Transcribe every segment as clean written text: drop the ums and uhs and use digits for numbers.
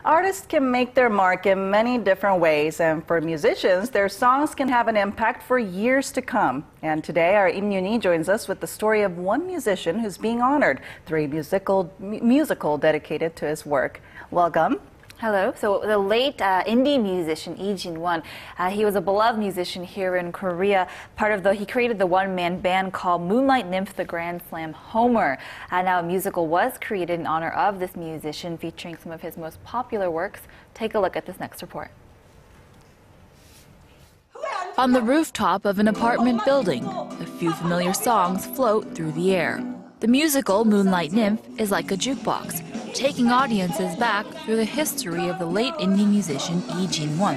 Artists can make their mark in many different ways, and for musicians, their songs can have an impact for years to come. And today, our Yim Yoonhee joins us with the story of one musician who's being honored through a musical dedicated to his work. Welcome. Hello. So the late indie musician Lee Jin-won, he was a beloved musician here in Korea. He created the one-man band called Moonlight Nymph, the Grand Slam Homer. Now a musical was created in honor of this musician, featuring some of his most popular works. Take a look at this next report. On the rooftop of an apartment building, a few familiar songs float through the air. The musical Moonlight Nymph is like a jukebox, taking audiences back through the history of the late indie musician Lee Jin-won.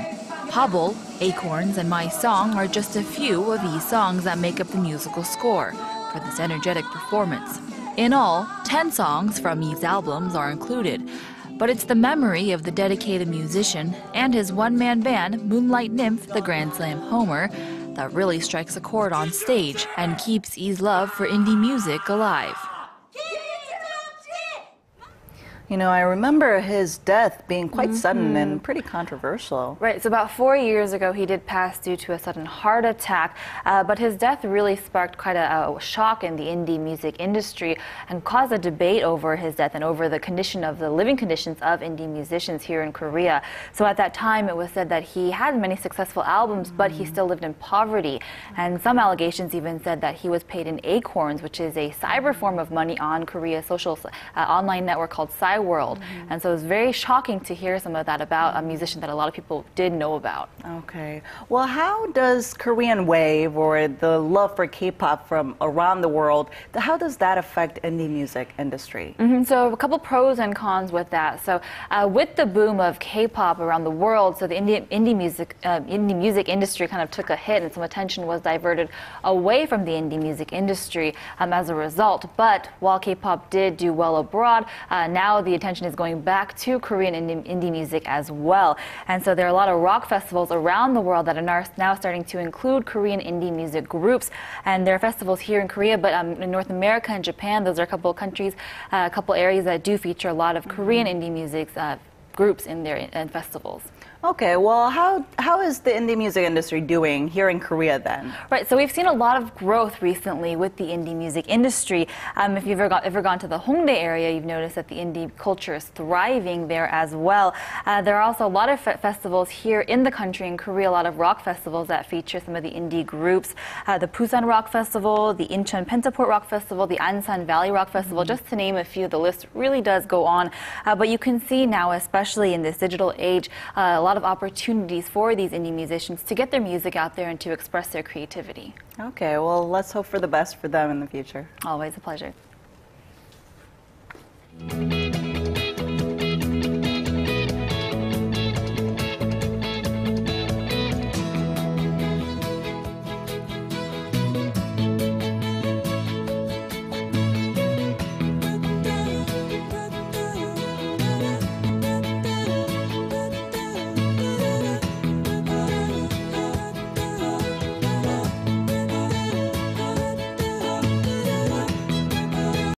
Hobble, Acorns, and My Song are just a few of Lee's songs that make up the musical score for this energetic performance. In all, 10 songs from Lee's albums are included, but it's the memory of the dedicated musician and his one-man band, Moonlight Nymph, the Grand Slam Homer, that really strikes a chord on stage and keeps Lee's love for indie music alive. You know, I remember his death being quite sudden and pretty controversial. Right, so about 4 years ago, he did pass due to a sudden heart attack, but his death really sparked quite a shock in the indie music industry and caused a debate over his death and over the living conditions of indie musicians here in Korea. So at that time, it was said that he had many successful albums, but he still lived in poverty. And some allegations even said that he was paid in Acorns, which is a cyber form of money on Korea's social online network called World. And so it was very shocking to hear some of that about a musician that a lot of people did know about. Okay. Well, how does Korean wave or the love for K-pop from around the world, how does that affect indie music industry? So a couple pros and cons with that. So with the boom of K-pop around the world, so the indie music industry kind of took a hit and some attention was diverted away from the indie music industry as a result. But while K-pop did do well abroad, now the attention is going back to Korean indie music as well. And so there are a lot of rock festivals around the world that are now starting to include Korean indie music groups. And there are festivals here in Korea, but in North America and Japan, those are a couple of countries, a couple areas that do feature a lot of Korean indie music groups in their festivals. Okay, well, how is the indie music industry doing here in Korea then? Right, so we've seen a lot of growth recently with the indie music industry. If you've ever gone to the Hongdae area, you've noticed that the indie culture is thriving there as well. There are also a lot of festivals here in the country, in Korea, a lot of rock festivals that feature some of the indie groups. The Busan Rock Festival, the Incheon Pentaport Rock Festival, the Ansan Valley Rock Festival, just to name a few. The list really does go on. But you can see now, especially in this digital age, a lot of opportunities for these indie musicians to get their music out there and to express their creativity. Okay, well, let's hope for the best for them in the future. Always a pleasure.